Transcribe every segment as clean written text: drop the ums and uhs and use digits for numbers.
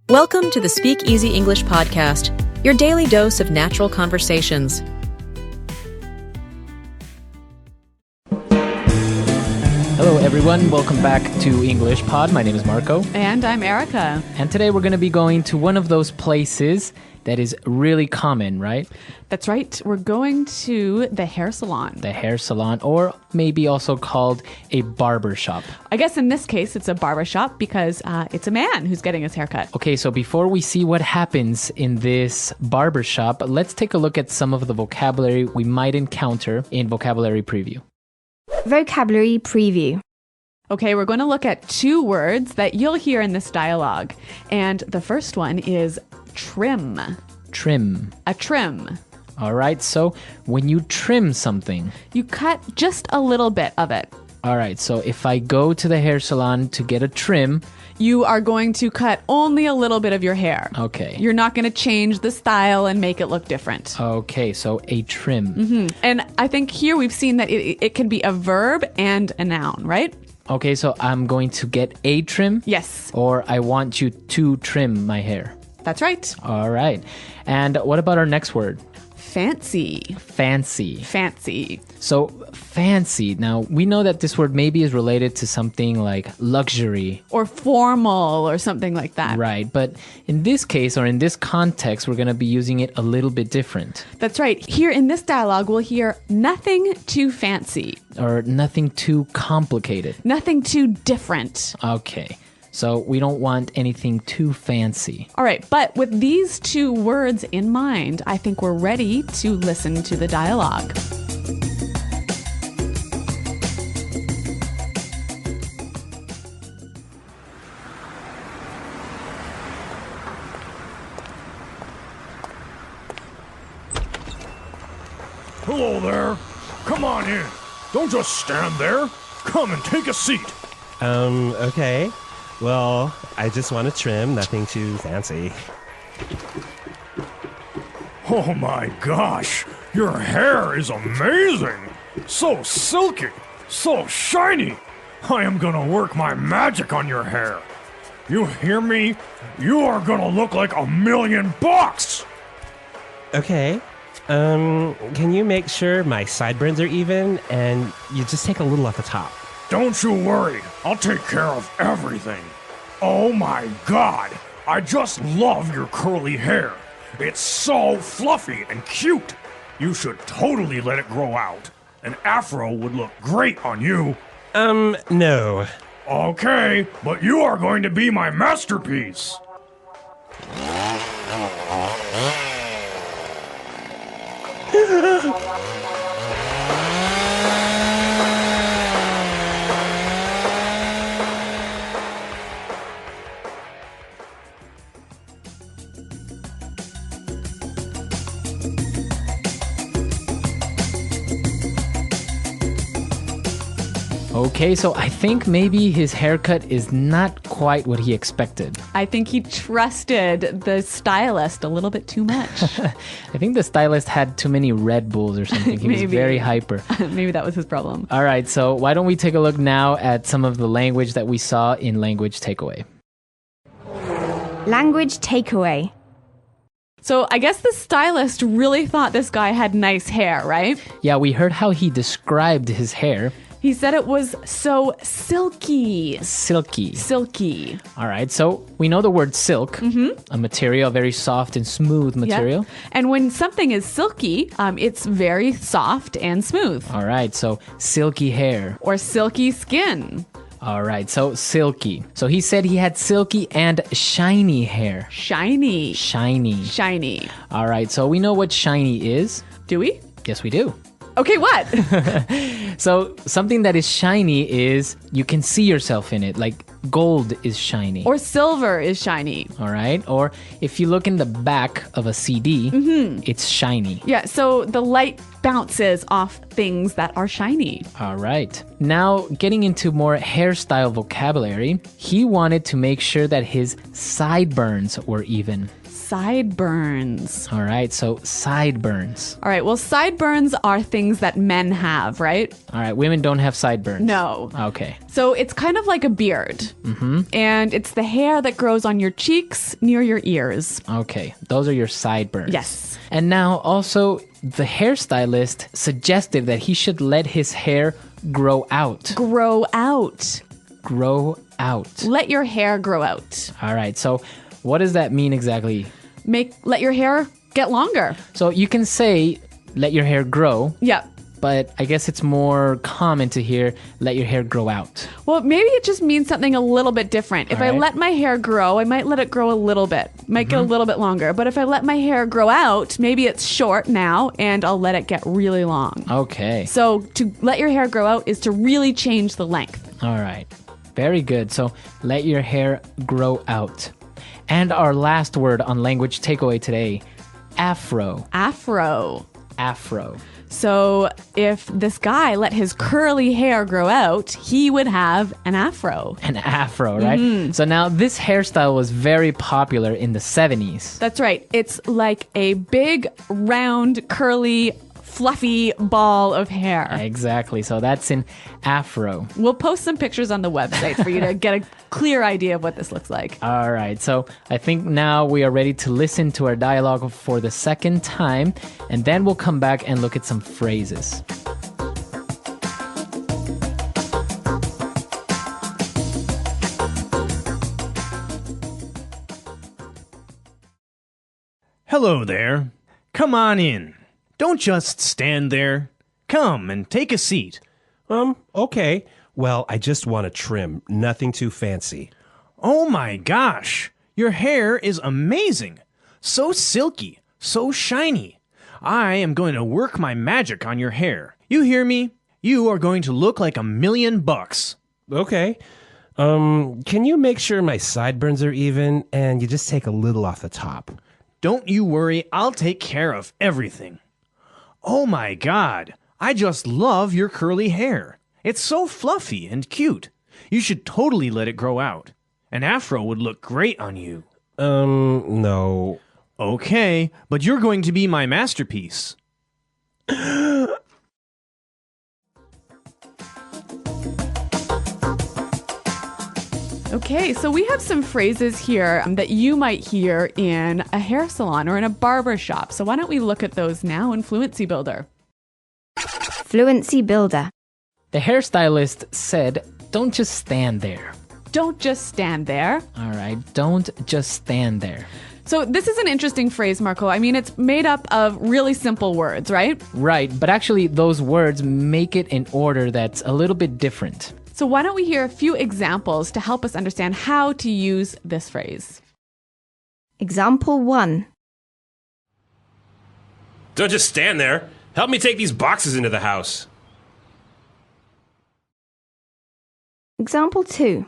Welcome to the SpeakEasy English podcast, your daily dose of natural conversations. Hello everyone, welcome back to English Pod. My name is Marco. And I'm Erica. And today we're going to be going to one of those places that is really common, right? That's right. We're going to the hair salon. The hair salon, or maybe also called a barber shop. I guess in this case, it's a barber shop because it's a man who's getting his haircut. Okay, so before we see what happens in this barber shop, let's take a look at some of the vocabulary we might encounter in Vocabulary Preview. Vocabulary Preview. Okay, we're going to look at two words that you'll hear in this dialogue. And the first one is trim. Trim. A trim. All right, so when you trim something, You cut just a little bit of it. all right, so if I go to the hair salon to get a trim, You are going to cut only a little bit of your hair. okay. You're not going to change the style and make it look different. Okay, so a trim. And I think here we've seen that it can be a verb and a noun, right? Okay, so I'm going to get a trim? Yes, Or I want you to trim my hair. that's right. All right. And what about our next word? Fancy. Fancy. Fancy. So fancy. Now, we know that this word maybe is related to something like luxury. Or formal or something like that. Right. But in this case or in this context, we're going to be using it a little bit different. That's right. Here in this dialogue, we'll hear nothing too fancy, Or nothing too complicated. nothing too different. Okay. So we don't want anything too fancy. All right, but with these two words in mind, I think we're ready to listen to the dialogue. Hello there. Come on in. Don't just stand there. Come and take a seat. Okay. Well, I just want to trim, nothing too fancy. Oh my gosh, your hair is amazing. So silky, so shiny. I am gonna work my magic on your hair. You hear me? You are gonna look like $1,000,000. Okay. Can you make sure my sideburns are even and you just take a little off the top? Don't you worry, I'll take care of everything. Oh my god, I just love your curly hair. It's so fluffy and cute. You should totally let it grow out. An afro would look great on you. No. Okay, but you are going to be my masterpiece. Okay, so I think maybe his haircut is not quite what he expected. I think he trusted the stylist a little bit too much. I think the stylist had too many Red Bulls or something. He was Maybe. very hyper. Maybe that was his problem. All right, so why don't we take a look now at some of the language that we saw in Language Takeaway. Language Takeaway. So I guess the stylist really thought this guy had nice hair, right? Yeah, we heard how he described his hair. He said it was so silky. Silky. Silky. All right, so we know the word silk, a material, very soft and smooth material. Yeah. And when something is silky, it's very soft and smooth. All right, so silky hair. Or silky skin. All right, so silky. So he said he had silky and shiny hair. Shiny. Shiny. Shiny. All right, so we know what shiny is. Do we? Yes, we do. Okay, what? So something that is shiny is you can see yourself in it, like gold is shiny. Or silver is shiny. All right, or if you look in the back of a CD, it's shiny. Yeah, so the light bounces off things that are shiny. All right. Now, getting into more hairstyle vocabulary, he wanted to make sure that his sideburns were even. sideburns. All right, so sideburns. All right, well, sideburns are things that men have, right? All right, women don't have sideburns. No. Okay. So it's kind of like a beard. Mm-hmm. And it's the hair that grows on your cheeks near your ears. Okay, those are your sideburns. Yes. And now also, the hairstylist suggested that he should let his hair grow out. Grow out. Grow out. Let your hair grow out. All right, so what does that mean exactly? Let your hair get longer. So you can say, let your hair grow. Yeah. But I guess it's more common to hear, let your hair grow out. Well, maybe it just means something a little bit different. If I let my hair grow, I might let it grow a little bit. Might get a little bit longer. But if I let my hair grow out, maybe it's short now and I'll let it get really long. Okay. So to let your hair grow out is to really change the length. All right. Very good. So let your hair grow out. And our last word on language takeaway today, afro. Afro. Afro. So if this guy let his curly hair grow out, he would have an afro. An afro, right? So now this hairstyle was very popular in the 70s. That's right. It's like a big, round, curly, fluffy ball of hair. Exactly. So that's an afro. We'll post some pictures on the website for you to get a clear idea of what this looks like. All right. So I think now we are ready to listen to our dialogue for the second time, and then we'll come back and look at some phrases. Hello there. Come on in. Don't just stand there. Come and take a seat. Okay. Well, I just want a trim. Nothing too fancy. Oh my gosh. Your hair is amazing. So silky, so shiny. I am going to work my magic on your hair. You hear me? You are going to look like $1,000,000. Okay. Can you make sure my sideburns are even and you just take a little off the top? Don't you worry, I'll take care of everything. Oh my God, I just love your curly hair. It's so fluffy and cute. You should totally let it grow out. An afro would look great on you. No. Okay, but you're going to be my masterpiece. Okay, so we have some phrases here that you might hear in a hair salon or in a barber shop. So why don't we look at those now in Fluency Builder? Fluency Builder. The hairstylist said, don't just stand there. Don't just stand there. All right. Don't just stand there. So this is an interesting phrase, Marco. I mean, it's made up of really simple words, right? Right. But actually, those words make it in order that's a little bit different. So why don't we hear a few examples to help us understand how to use this phrase? Example 1. Don't just stand there. Help me take these boxes into the house. Example 2.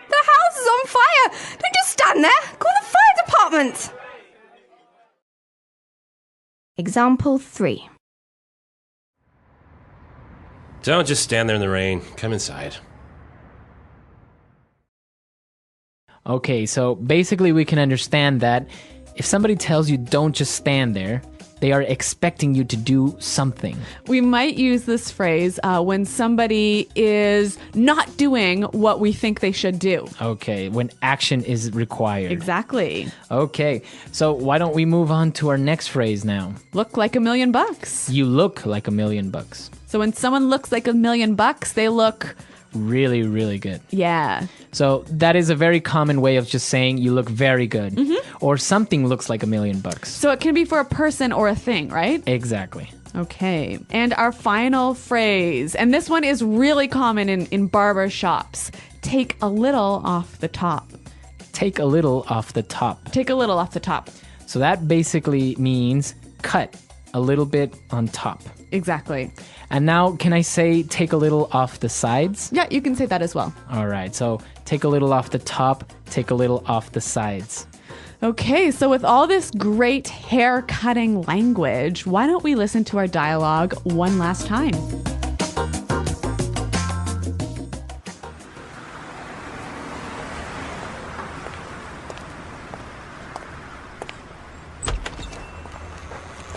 The house is on fire! Don't just stand there! Call the fire department! Example 3. Don't just stand there in the rain. Come inside. Okay, so basically we can understand that if somebody tells you don't just stand there, they are expecting you to do something. We might use this phrase when somebody is not doing what we think they should do. Okay, when action is required. Exactly. Okay, so why don't we move on to our next phrase now? Look like $1,000,000. You look like $1,000,000. So when someone looks like $1,000,000, they look... Really, really good. Yeah. So that is a very common way of just saying you look very good. Or something looks like $1,000,000. So it can be for a person or a thing, right? Exactly. Okay. And our final phrase, and this one is really common in barber shops. Take a little off the top. Take a little off the top. Take a little off the top. So that basically means cut a little bit on top. Exactly. And now, can I say take a little off the sides? Yeah, you can say that as well. All right, so take a little off the top, take a little off the sides. Okay, so with all this great hair cutting language, why don't we listen to our dialogue one last time?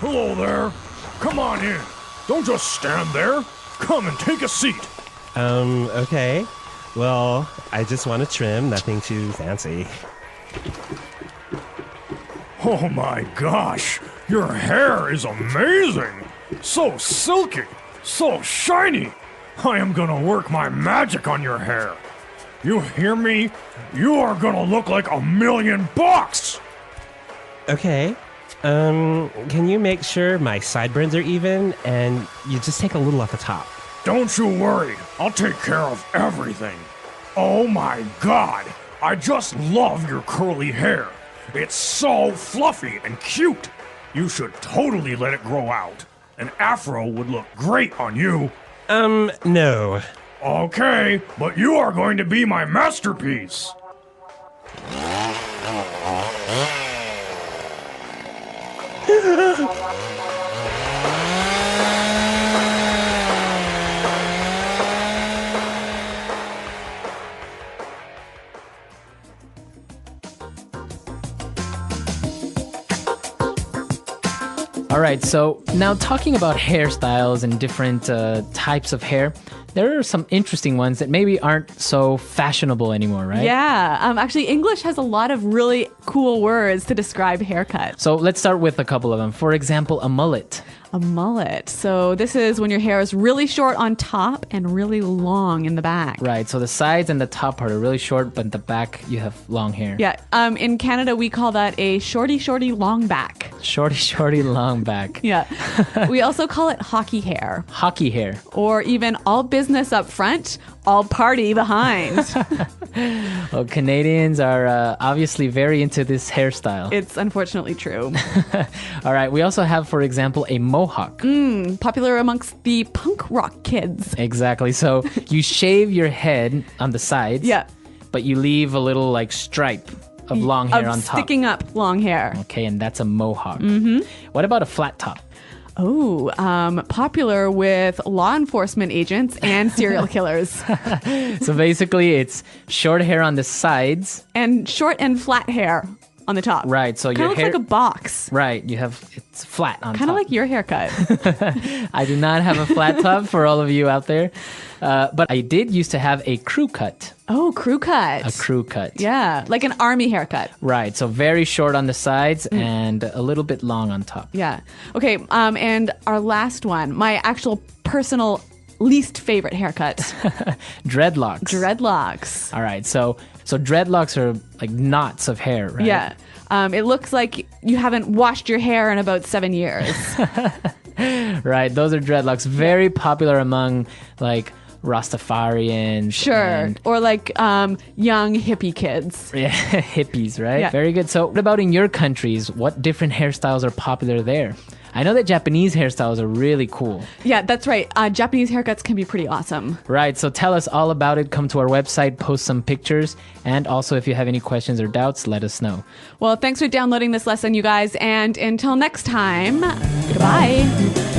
Hello there. Come on in. Don't just stand there. Come and take a seat. Okay. Well, I just want to trim, nothing too fancy. Oh my gosh, your hair is amazing. So silky, so shiny. I am gonna work my magic on your hair. You hear me? You are gonna look like $1,000,000. Okay. Can you make sure my sideburns are even and you just take a little off the top? Don't you worry, I'll take care of everything. Oh my god, I just love your curly hair. It's so fluffy and cute. You should totally let it grow out. An afro would look great on you. No. Okay, but you are going to be my masterpiece. All right, so now talking about hairstyles and different types of hair, there are some interesting ones that maybe aren't so fashionable anymore, right? Yeah. Actually, English has a lot of really cool words to describe haircuts. So let's start with a couple of them. For example, a mullet. A mullet. So this is when your hair is really short on top and really long in the back. Right, so the sides and the top part are really short, but the back you have long hair. Yeah. In Canada, we call that a shorty long back. Shorty long back. Yeah. We also call it hockey hair. Hockey hair. Or even all business up front, all party behind. Well, Canadians are obviously very into this hairstyle. It's unfortunately true. All right, we also have, for example, a mohawk. Popular amongst the punk rock kids. Exactly. So you shave your head on the sides. Yeah. But you leave a little like stripe of long hair on top. Sticking up long hair. Okay, and that's a mohawk. Mm-hmm. What about a flat top? Oh, popular with law enforcement agents and serial killers. So basically, it's short hair on the sides. And short and flat hair on the top. Right, so Kind your of looks hair... like a box. Right, it's flat on top. Kind of like your haircut. I do not have a flat top for all of you out there. But I did used to have a crew cut. Oh, crew cut. A crew cut. Yeah, like an army haircut. Right, so very short on the sides and a little bit long on top. Yeah. Okay, and our last one, my actual personal least favorite haircut. Dreadlocks. Dreadlocks. All right, so dreadlocks are like knots of hair, right? Yeah. It looks like you haven't washed your hair in about 7 years. Right, those are dreadlocks. Very popular among like Rastafarians. Sure. And, or like young hippie kids. yeah, hippies, right? Yeah. Very good. So what about in your countries? What different hairstyles are popular there? I know that Japanese hairstyles are really cool. Yeah, that's right. Japanese haircuts can be pretty awesome. Right, so tell us all about it. Come to our website, post some pictures, and also if you have any questions or doubts, let us know. Well, thanks for downloading this lesson, you guys, and until next time, goodbye.